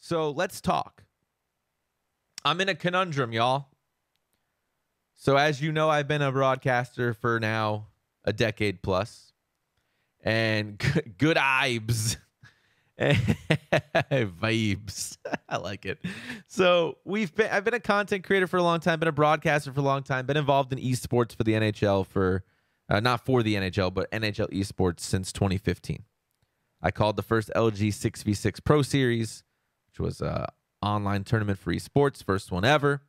So let's talk. I'm in a conundrum, y'all. So as you know, I've been a broadcaster for now a decade plus, and good vibes. Vibes. I like it. So I've been a content creator for a long time, been a broadcaster for a long time, been involved in esports for the NHL for not for the NHL, but NHL esports since 2015. I called the first LG 6v6 Pro Series, which was a online tournament for esports, first one ever.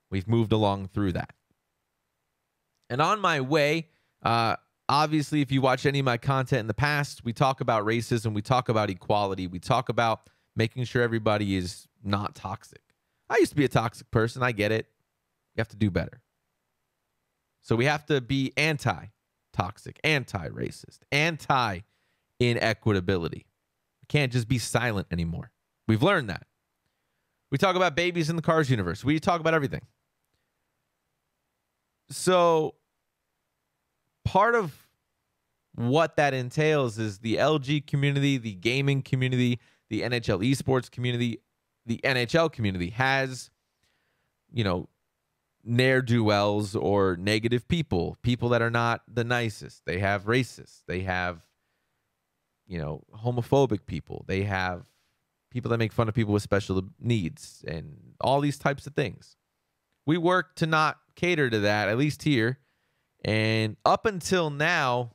We've moved along through that. And on my way, obviously, if you watch any of my content in the past, we talk about racism, we talk about equality, we talk about making sure everybody is not toxic. I used to be a toxic person. I get it. You have to do better. So we have to be anti-toxic, anti-racist, anti-inequitability. We can't just be silent anymore. We've learned that. We talk about babies in the Cars universe. We talk about everything. So part of what that entails is the LG community, the gaming community, the NHL esports community, the NHL community has, ne'er-do-wells or negative people that are not the nicest. They have racists. They have, homophobic people. They have people that make fun of people with special needs and all these types of things. We work to not cater to that, at least here. And up until now,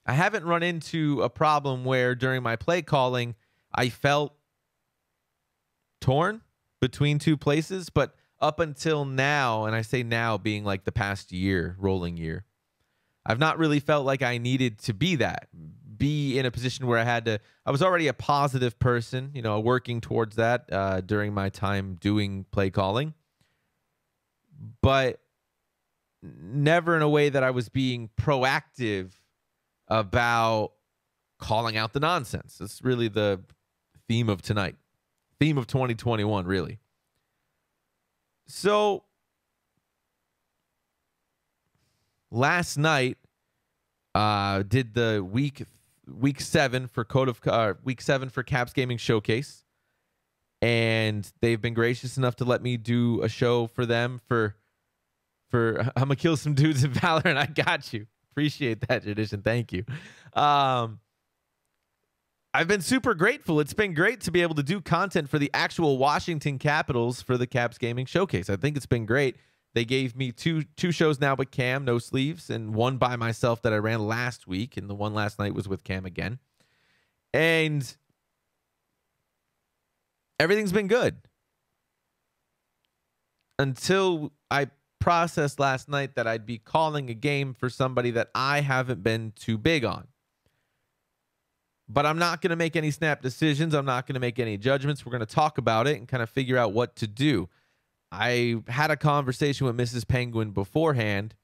I haven't run into a problem where during my play calling, I felt torn between two places. But up until now, and I say now being like the past year, rolling year, I've not really felt like I needed to be in a position where I was already a positive person, working towards that during my time doing play calling, but never in a way that I was being proactive about calling out the nonsense. That's really the theme of tonight, theme of 2021, really. So last night, did the week 7 for week 7 for Caps Gaming Showcase, and they've been gracious enough to let me do a show for them for I'm gonna kill some dudes in Valorant. I got you. Appreciate that, tradition. Thank you. I've been super grateful. It's been great to be able to do content for the actual Washington Capitals for the Caps Gaming Showcase. I think it's been great. They gave me two shows now with Cam, no sleeves, and one by myself that I ran last week, and the one last night was with Cam again. And everything's been good until I processed last night that I'd be calling a game for somebody that I haven't been too big on. But I'm not going to make any snap decisions. I'm not going to make any judgments. We're going to talk about it and kind of figure out what to do. I had a conversation with Mrs. Penguin beforehand,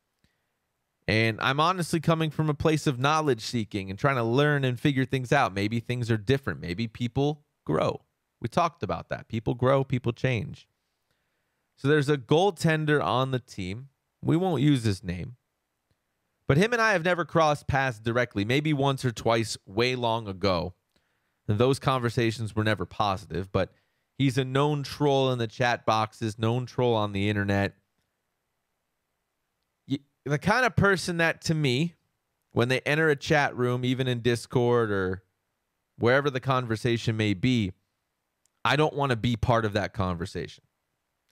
and I'm honestly coming from a place of knowledge seeking and trying to learn and figure things out. Maybe things are different. Maybe people grow. We talked about that. People grow, people change. So there's a goaltender on the team. We won't use his name. But him and I have never crossed paths directly, maybe once or twice way long ago. And those conversations were never positive, but he's a known troll in the chat boxes, known troll on the internet. The kind of person that, to me, when they enter a chat room, even in Discord or wherever the conversation may be, I don't want to be part of that conversation.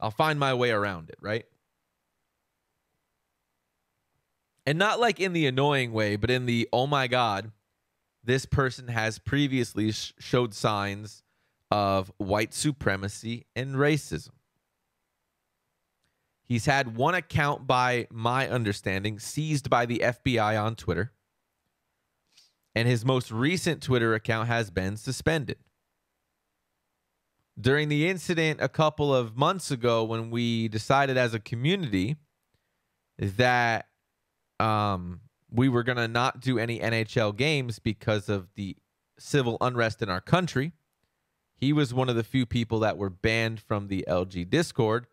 I'll find my way around it, right? And not like in the annoying way, but in the, oh my God, this person has previously showed signs of white supremacy and racism. He's had one account, by my understanding, seized by the FBI on Twitter. And his most recent Twitter account has been suspended. During the incident a couple of months ago, when we decided as a community that we were going to not do any NHL games because of the civil unrest in our country, he was one of the few people that were banned from the LG Discord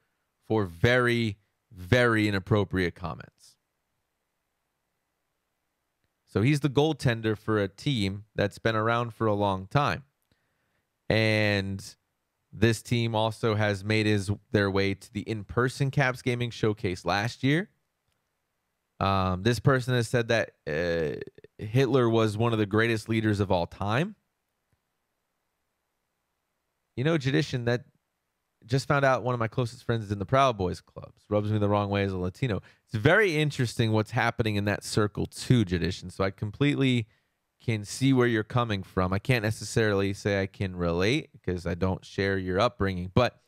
for very, very inappropriate comments. So he's the goaltender for a team that's been around for a long time. And this team also has made their way to the in-person Caps Gaming Showcase last year. This person has said that Hitler was one of the greatest leaders of all time. You know, Judician, that just found out one of my closest friends is in the Proud Boys clubs. Rubs me the wrong way as a Latino. It's very interesting what's happening in that circle too, Judician. So I completely can see where you're coming from. I can't necessarily say I can relate because I don't share your upbringing, but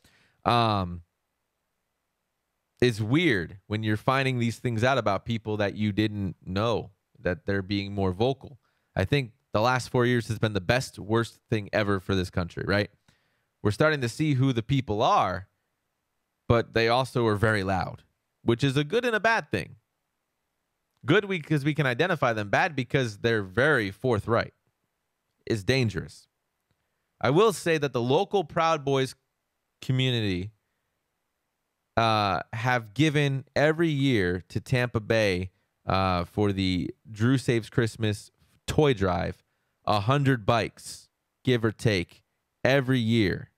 it's weird when you're finding these things out about people that you didn't know, that they're being more vocal. I think the last 4 years has been the best, worst thing ever for this country, right? We're starting to see who the people are, but they also are very loud, which is a good and a bad thing. Good because we can identify them. Bad because they're very forthright. Is dangerous. I will say that the local Proud Boys community have given every year to Tampa Bay for the Drew Saves Christmas toy drive 100 bikes, give or take, every year.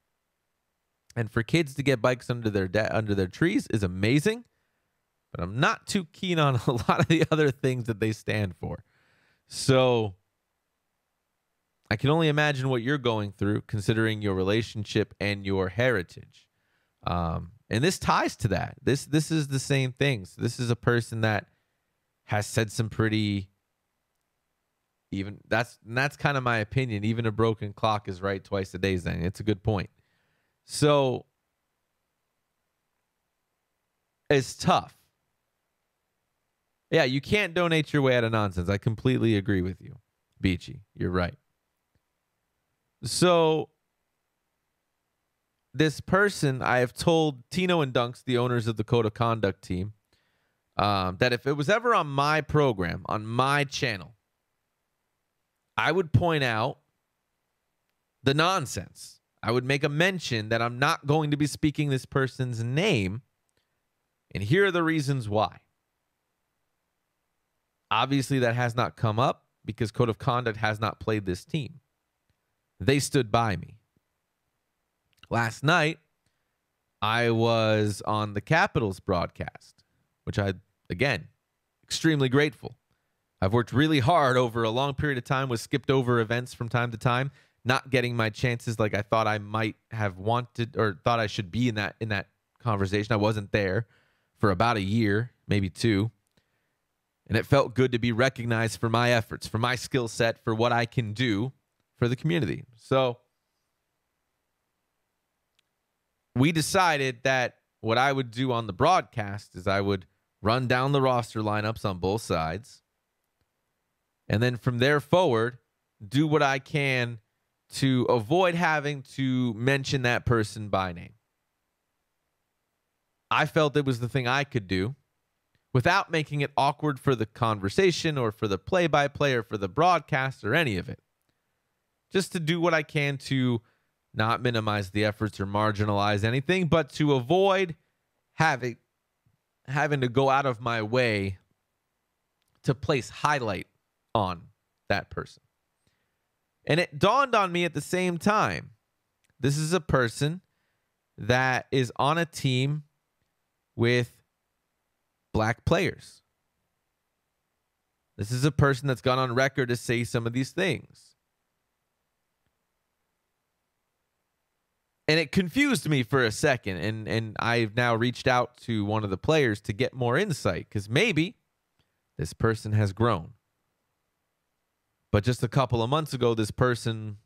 And for kids to get bikes under their trees is amazing. But I'm not too keen on a lot of the other things that they stand for. So I can only imagine what you're going through, considering your relationship and your heritage. And this ties to that. This is the same thing. So this is a person that has said some pretty, that's kind of my opinion. Even a broken clock is right twice a day, Zane. It's a good point. So it's tough. Yeah, you can't donate your way out of nonsense. I completely agree with you, Beachy. You're right. So this person, I have told Tino and Dunks, the owners of the Code of Conduct team, that if it was ever on my program, on my channel, I would point out the nonsense. I would make a mention that I'm not going to be speaking this person's name, and here are the reasons why. Obviously, that has not come up because Code of Conduct has not played this team. They stood by me. Last night, I was on the Capitals broadcast, which again, extremely grateful. I've worked really hard over a long period of time, was skipped over events from time to time, not getting my chances like I thought I might have wanted or thought I should be in that conversation. I wasn't there for about a year, maybe 2. And it felt good to be recognized for my efforts, for my skill set, for what I can do for the community. So we decided that what I would do on the broadcast is I would run down the roster lineups on both sides. And then from there forward, do what I can to avoid having to mention that person by name. I felt it was the thing I could do without making it awkward for the conversation or for the play-by-play or for the broadcast or any of it. Just to do what I can to not minimize the efforts or marginalize anything, but to avoid having to go out of my way to place highlight on that person. And it dawned on me at the same time, this is a person that is on a team with black players. This is a person that's gone on record to say some of these things. And it confused me for a second. And I've now reached out to one of the players to get more insight because maybe this person has grown. But just a couple of months ago, this person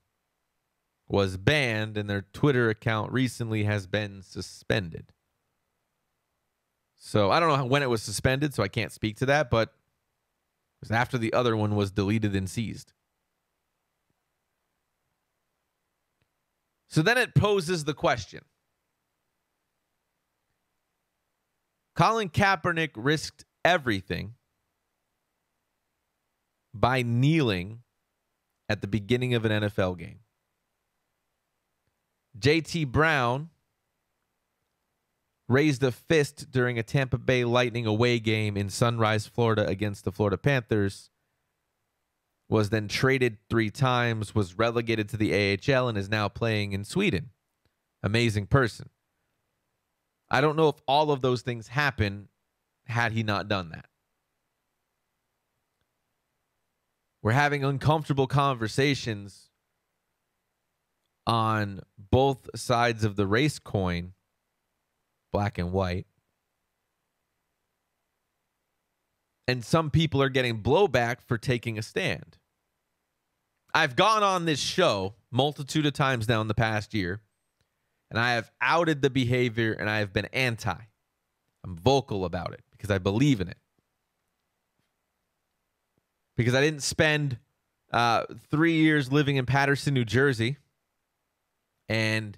was banned and their Twitter account recently has been suspended. So I don't know when it was suspended, so I can't speak to that, but it was after the other one was deleted and seized. So then it poses the question. Colin Kaepernick risked everything by kneeling at the beginning of an NFL game. JT Brown raised a fist during a Tampa Bay Lightning away game in Sunrise, Florida against the Florida Panthers. was then traded 3 times, was relegated to the AHL, and is now playing in Sweden. Amazing person. I don't know if all of those things happen had he not done that. We're having uncomfortable conversations on both sides of the race coin, black and white. And some people are getting blowback for taking a stand. I've gone on this show multitude of times now in the past year, and I have outed the behavior, and I have been anti. I'm vocal about it because I believe in it. Because I didn't spend 3 years living in Paterson, New Jersey, and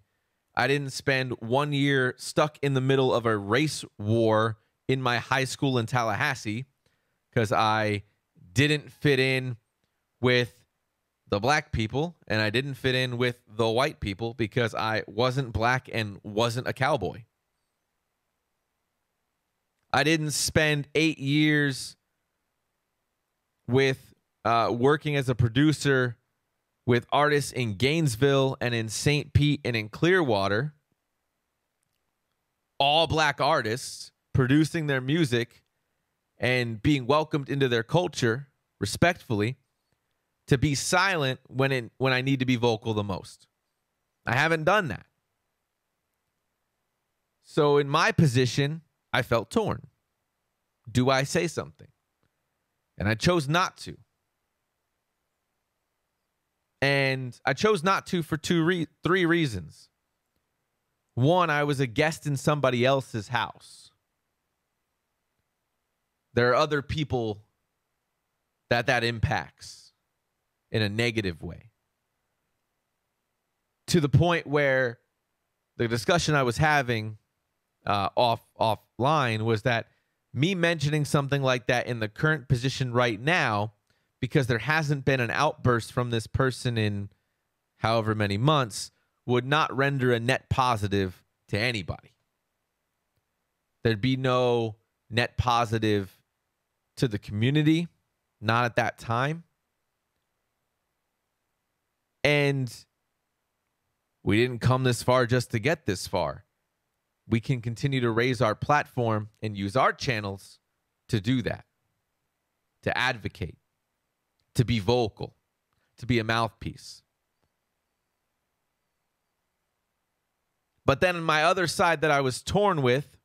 I didn't spend 1 year stuck in the middle of a race war in my high school in Tallahassee because I didn't fit in with the black people and I didn't fit in with the white people because I wasn't black and wasn't a cowboy. I didn't spend 8 years with working as a producer with artists in Gainesville and in St. Pete and in Clearwater, all black artists producing their music and being welcomed into their culture respectfully, to be silent when I need to be vocal the most. I haven't done that. So in my position, I felt torn. Do I say something? And I chose not to. And I chose not to for 3 reasons. One, I was a guest in somebody else's house. There are other people that impacts in a negative way. To the point where the discussion I was having offline was that me mentioning something like that in the current position right now, because there hasn't been an outburst from this person in however many months, would not render a net positive to anybody. There'd be no net positive to the community, not at that time. And we didn't come this far just to get this far. We can continue to raise our platform and use our channels to do that, to advocate, to be vocal, to be a mouthpiece. But then on my other side that I was torn with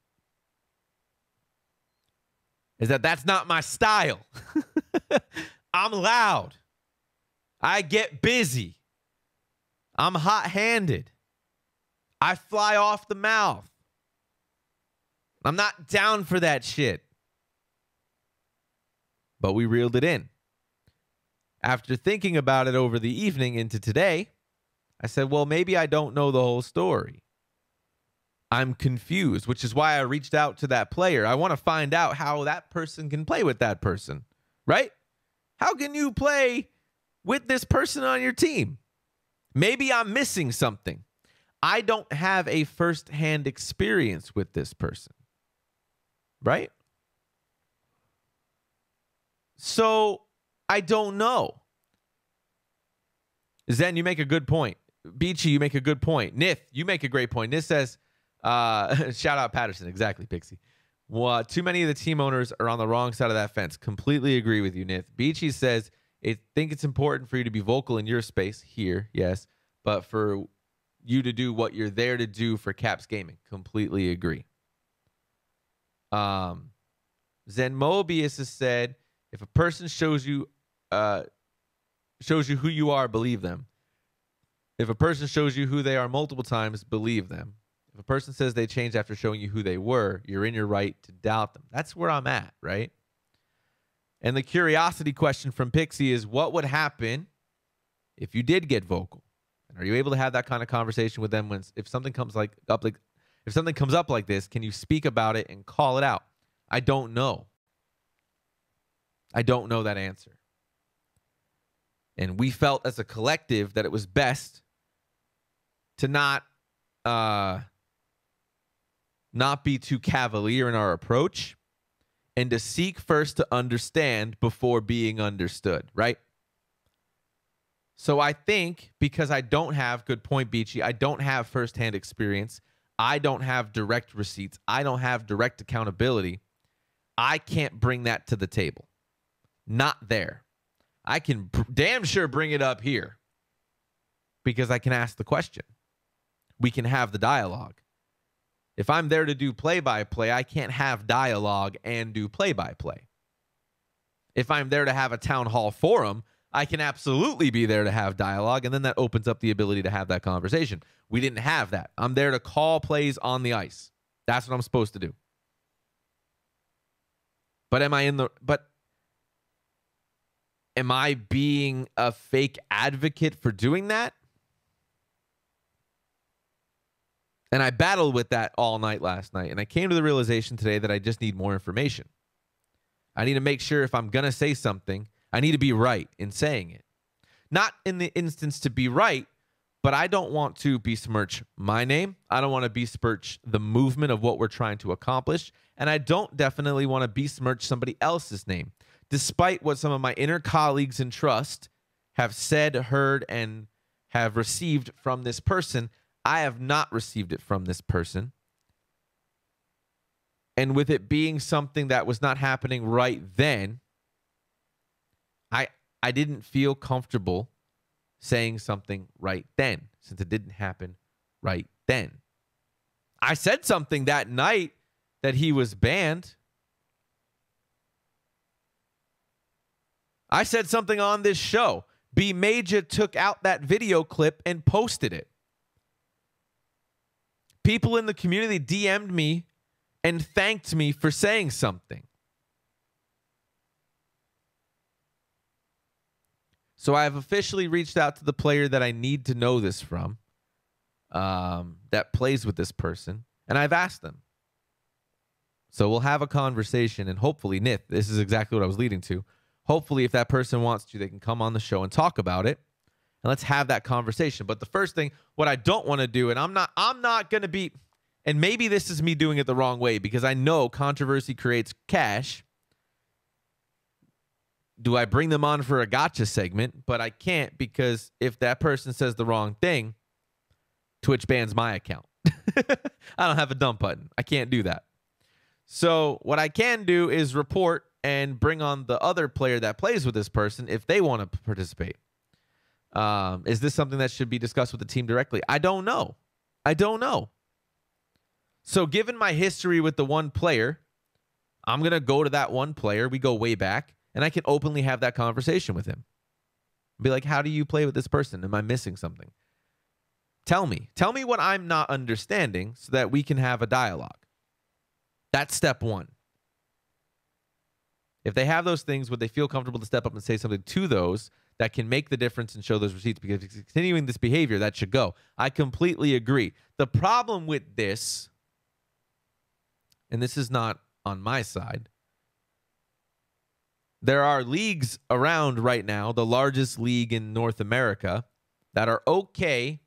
is that that's not my style. I'm loud. I get busy. I'm hot-handed. I fly off the mouth. I'm not down for that shit. But we reeled it in. After thinking about it over the evening into today, I said, well, maybe I don't know the whole story. I'm confused, which is why I reached out to that player. I want to find out how that person can play with that person, right? How can you play with this person on your team? Maybe I'm missing something. I don't have a firsthand experience with this person, right? So I don't know. Zen, you make a good point. Beachy, you make a good point. Nith, you make a great point. Nith says, shout out Patterson. Exactly, Pixie. Well, too many of the team owners are on the wrong side of that fence. Completely agree with you, Nith. Beachy says, I think it's important for you to be vocal in your space here, yes, but for you to do what you're there to do for Caps Gaming. Completely agree. Zen Mobius has said, if a person shows you who you are, believe them. If a person shows you who they are multiple times, believe them. If a person says they changed after showing you who they were, you're in your right to doubt them. That's where I'm at, right? And the curiosity question from Pixie is, what would happen if you did get vocal? And are you able to have that kind of conversation with them if something comes up like this, can you speak about it and call it out? I don't know. I don't know that answer. And we felt as a collective that it was best to not be too cavalier in our approach and to seek first to understand before being understood, right? So I think because I don't have, good point, Beachy, I don't have firsthand experience, I don't have direct receipts, I don't have direct accountability, I can't bring that to the table. Not there. I can damn sure bring it up here because I can ask the question. We can have the dialogue. If I'm there to do play-by-play, I can't have dialogue and do play-by-play. If I'm there to have a town hall forum, I can absolutely be there to have dialogue, and then that opens up the ability to have that conversation. We didn't have that. I'm there to call plays on the ice. That's what I'm supposed to do. But am I being a fake advocate for doing that? And I battled with that all night last night, and I came to the realization today that I just need more information. I need to make sure if I'm going to say something, I need to be right in saying it. Not in the instance to be right, but I don't want to besmirch my name. I don't want to besmirch the movement of what we're trying to accomplish. And I don't definitely want to besmirch somebody else's name. Despite what some of my inner colleagues in trust have said, heard, and have received from this person, I have not received it from this person. And with it being something that was not happening right then, I didn't feel comfortable saying something right then, since it didn't happen right then. I said something that night that he was banned. I said something on this show. bMaJuH took out that video clip and posted it. People in the community DM'd me and thanked me for saying something. So I have officially reached out to the player that I need to know this from, that plays with this person, and I've asked them. So we'll have a conversation, and hopefully, Nith, this is exactly what I was leading to. Hopefully, if that person wants to, they can come on the show and talk about it, and let's have that conversation. But the first thing, what I don't want to do, and I'm not going to be, and maybe this is me doing it the wrong way because I know controversy creates cash. Do I bring them on for a gotcha segment? But I can't, because if that person says the wrong thing, Twitch bans my account. I don't have a dump button. I can't do that. So what I can do is report and bring on the other player that plays with this person if they want to participate. Is this something that should be discussed with the team directly? I don't know. I don't know. So given my history with the one player, I'm going to go to that one player. We go way back. And I can openly have that conversation with him. Be like, how do you play with this person? Am I missing something? Tell me. Tell me what I'm not understanding so that we can have a dialogue. That's step one. If they have those things, would they feel comfortable to step up and say something to those that can make the difference and show those receipts? Because if it's continuing this behavior, that should go. I completely agree. The problem with this, and this is not on my side, there are leagues around right now, the largest league in North America, that are okay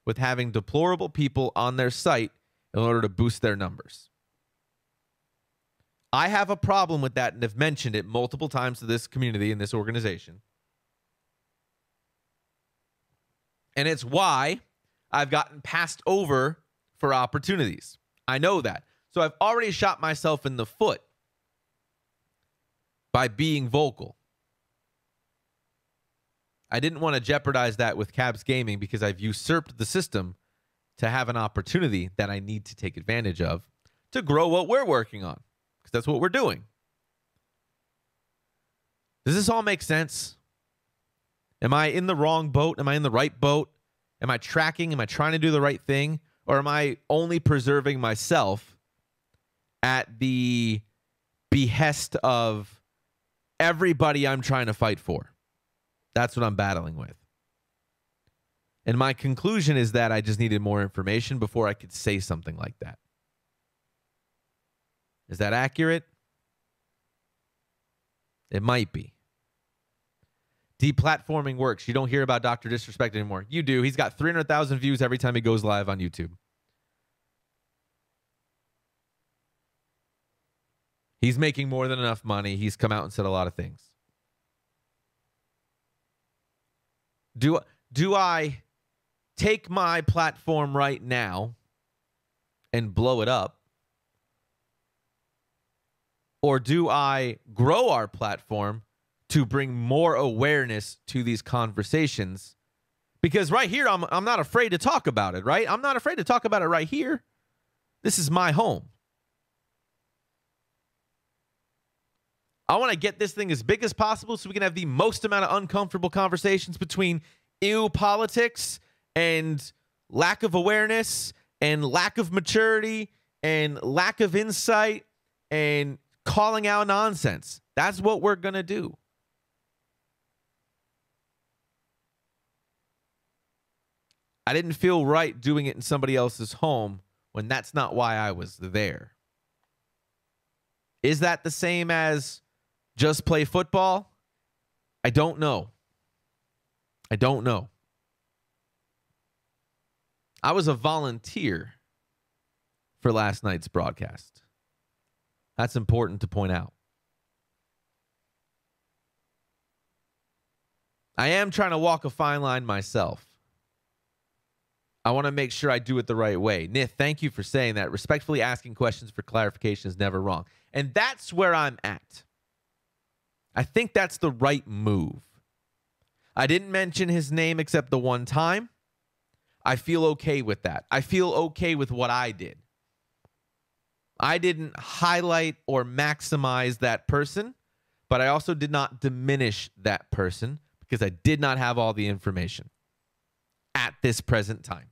with having deplorable people on their site in order to boost their numbers. I have a problem with that and have mentioned it multiple times to this community and this organization. And it's why I've gotten passed over for opportunities. I know that. So I've already shot myself in the foot by being vocal. I didn't want to jeopardize that with Cabs Gaming because I've usurped the system to have an opportunity that I need to take advantage of to grow what we're working on, because that's what we're doing. Does this all make sense? Am I in the wrong boat? Am I in the right boat? Am I tracking? Am I trying to do the right thing? Or am I only preserving myself at the behest of everybody I'm trying to fight for? That's what I'm battling with. And my conclusion is that I just needed more information before I could say something like that. Is that accurate? It might be. Deplatforming works. You don't hear about Dr. Disrespect anymore. You do. He's got 300,000 views every time he goes live on YouTube. He's making more than enough money. He's come out and said a lot of things. do I take my platform right now and blow it up? Or do I grow our platform to bring more awareness to these conversations? Because right here, I'm not afraid to talk about it, right? I'm not afraid to talk about it right here. This is my home. I want to get this thing as big as possible so we can have the most amount of uncomfortable conversations between ew politics and lack of awareness and lack of maturity and lack of insight and calling out nonsense. That's what we're going to do. I didn't feel right doing it in somebody else's home when that's not why I was there. Is that the same as just play football? I don't know. I don't know. I was a volunteer for last night's broadcast. That's important to point out. I am trying to walk a fine line myself. I want to make sure I do it the right way. Nith, thank you for saying that. Respectfully asking questions for clarification is never wrong. And that's where I'm at. I think that's the right move. I didn't mention his name except the one time. I feel okay with that. I feel okay with what I did. I didn't highlight or maximize that person, but I also did not diminish that person because I did not have all the information at this present time.